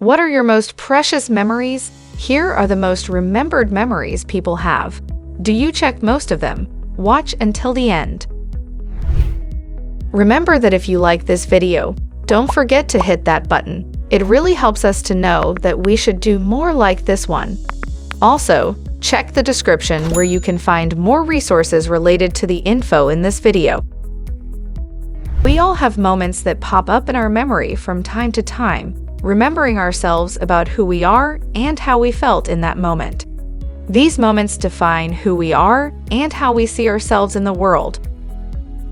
What are your most precious memories? Here are the most remembered memories people have. Do you check most of them? Watch until the end. Remember that if you like this video, don't forget to hit that button. It really helps us to know that we should do more like this one. Also, check the description where you can find more resources related to the info in this video. We all have moments that pop up in our memory from time to time, remembering ourselves about who we are and how we felt in that moment. These moments define who we are and how we see ourselves in the world.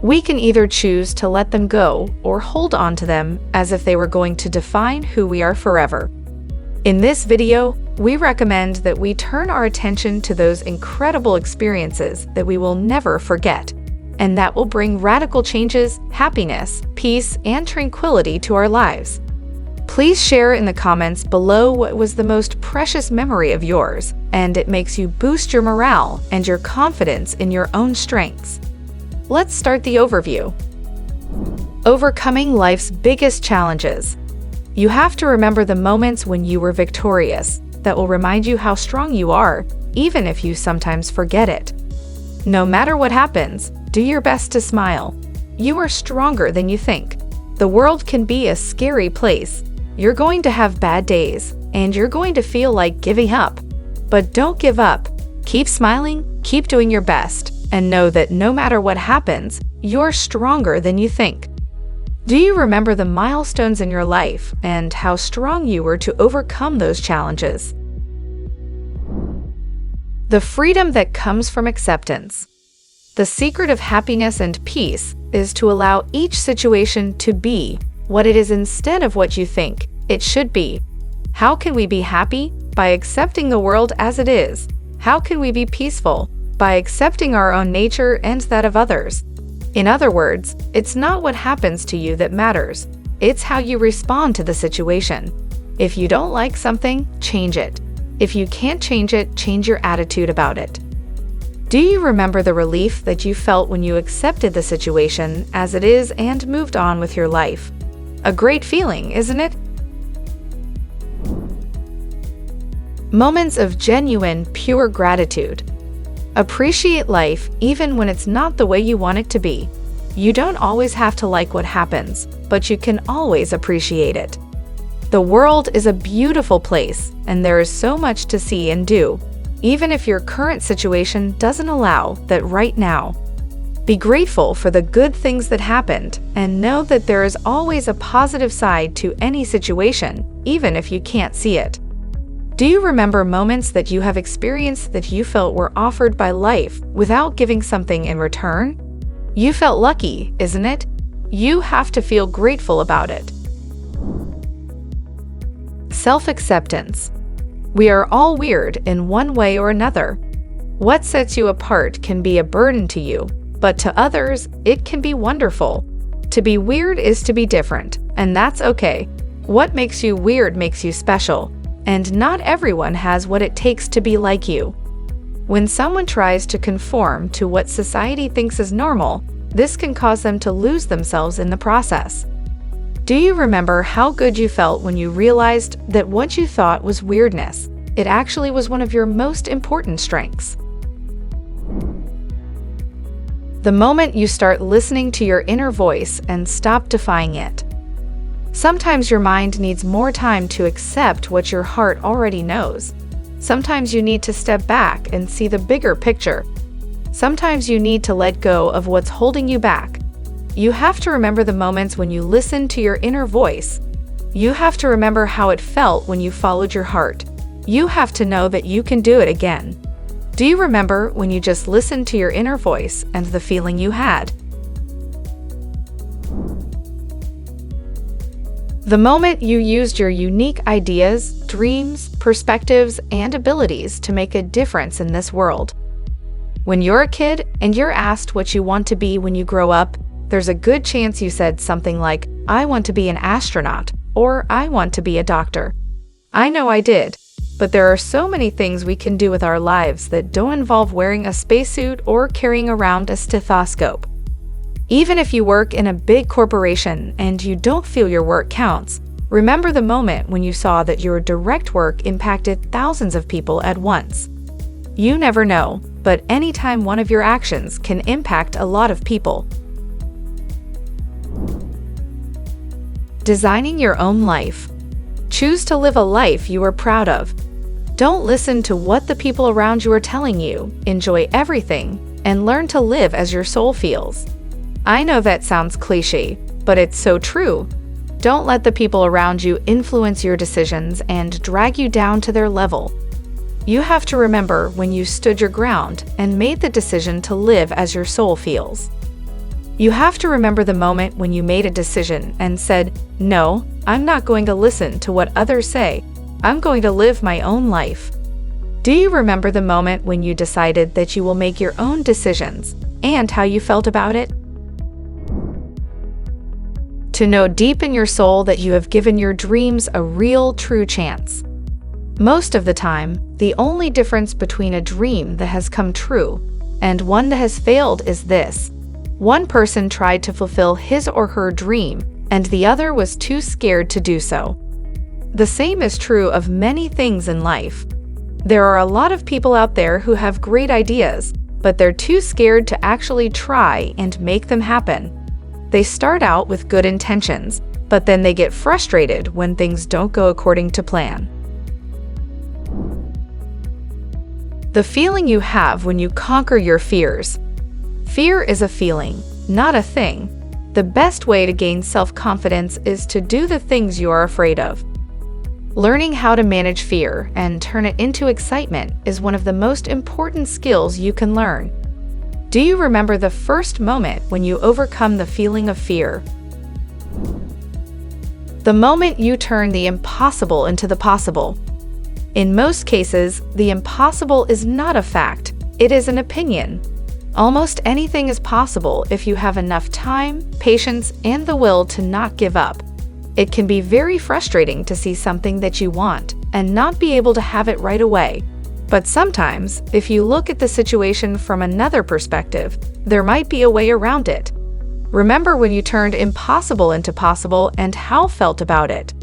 We can either choose to let them go or hold on to them as if they were going to define who we are forever. In this video, we recommend that we turn our attention to those incredible experiences that we will never forget, and that will bring radical changes, happiness, peace, and tranquility to our lives. Please share in the comments below what was the most precious memory of yours, and it makes you boost your morale and your confidence in your own strengths. Let's start the overview. Overcoming life's biggest challenges. You have to remember the moments when you were victorious. That will remind you how strong you are, even if you sometimes forget it. No matter what happens, do your best to smile. You are stronger than you think. The world can be a scary place. You're going to have bad days, and you're going to feel like giving up. But don't give up. Keep smiling, keep doing your best, and know that no matter what happens, you're stronger than you think. Do you remember the milestones in your life and how strong you were to overcome those challenges? The freedom that comes from acceptance. The secret of happiness and peace is to allow each situation to be what it is instead of what you think it should be. How can we be happy? By accepting the world as it is. How can we be peaceful? By accepting our own nature and that of others. In other words, it's not what happens to you that matters. It's how you respond to the situation. If you don't like something, change it. If you can't change it, change your attitude about it. Do you remember the relief that you felt when you accepted the situation as it is and moved on with your life? A great feeling, isn't it? Moments of genuine, pure gratitude. Appreciate life even when it's not the way you want it to be. You don't always have to like what happens, but you can always appreciate it. The world is a beautiful place, and there is so much to see and do, even if your current situation doesn't allow that right now. Be grateful for the good things that happened, and know that there is always a positive side to any situation, even if you can't see it. Do you remember moments that you have experienced that you felt were offered by life without giving something in return? You felt lucky, isn't it? You have to feel grateful about it. Self-acceptance. We are all weird in one way or another. What sets you apart can be a burden to you, but to others, it can be wonderful. To be weird is to be different, and that's okay. What makes you weird makes you special. And not everyone has what it takes to be like you. When someone tries to conform to what society thinks is normal, this can cause them to lose themselves in the process. Do you remember how good you felt when you realized that what you thought was weirdness, it actually was one of your most important strengths? The moment you start listening to your inner voice and stop defying it. Sometimes your mind needs more time to accept what your heart already knows. Sometimes you need to step back and see the bigger picture. Sometimes you need to let go of what's holding you back. You have to remember the moments when you listened to your inner voice. You have to remember how it felt when you followed your heart. You have to know that you can do it again. Do you remember when you just listened to your inner voice and the feeling you had? The moment you used your unique ideas, dreams, perspectives, and abilities to make a difference in this world. When you're a kid and you're asked what you want to be when you grow up, there's a good chance you said something like, "I want to be an astronaut," or "I want to be a doctor." I know I did, but there are so many things we can do with our lives that don't involve wearing a spacesuit or carrying around a stethoscope. Even if you work in a big corporation and you don't feel your work counts, Remember the moment when you saw that your direct work impacted thousands of people at once. You never know, but anytime one of your actions can impact a lot of people. Designing your own life. Choose to live a life you are proud of. Don't listen to what the people around you are telling you. Enjoy everything and learn to live as your soul feels. I know that sounds cliche, but it's so true. Don't let the people around you influence your decisions and drag you down to their level. You have to remember when you stood your ground and made the decision to live as your soul feels. You have to remember the moment when you made a decision and said, "No, I'm not going to listen to what others say. I'm going to live my own life." Do you remember the moment when you decided that you will make your own decisions and how you felt about it? To know deep in your soul that you have given your dreams a real, true chance. Most of the time, the only difference between a dream that has come true and one that has failed is this. One person tried to fulfill his or her dream, and the other was too scared to do so. The same is true of many things in life. There are a lot of people out there who have great ideas, but they're too scared to actually try and make them happen. They start out with good intentions, but then they get frustrated when things don't go according to plan. The feeling you have when you conquer your fears. Fear is a feeling, not a thing. The best way to gain self-confidence is to do the things you are afraid of. Learning how to manage fear and turn it into excitement is one of the most important skills you can learn. Do you remember the first moment when you overcome the feeling of fear? The moment you turn the impossible into the possible. In most cases, the impossible is not a fact, it is an opinion. Almost anything is possible if you have enough time, patience, and the will to not give up. It can be very frustrating to see something that you want and not be able to have it right away. But sometimes, if you look at the situation from another perspective, there might be a way around it. Remember when you turned impossible into possible and how felt about it.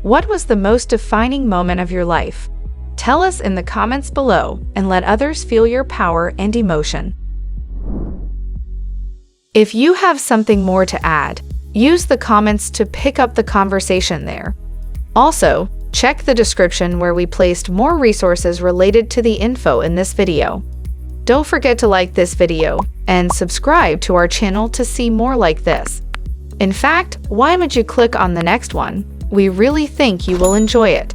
What was the most defining moment of your life? Tell us in the comments below and let others feel your power and emotion. If you have something more to add, use the comments to pick up the conversation there. Also, check the description where we placed more resources related to the info in this video. Don't forget to like this video and subscribe to our channel to see more like this. In fact, why don't you click on the next one? We really think you will enjoy it.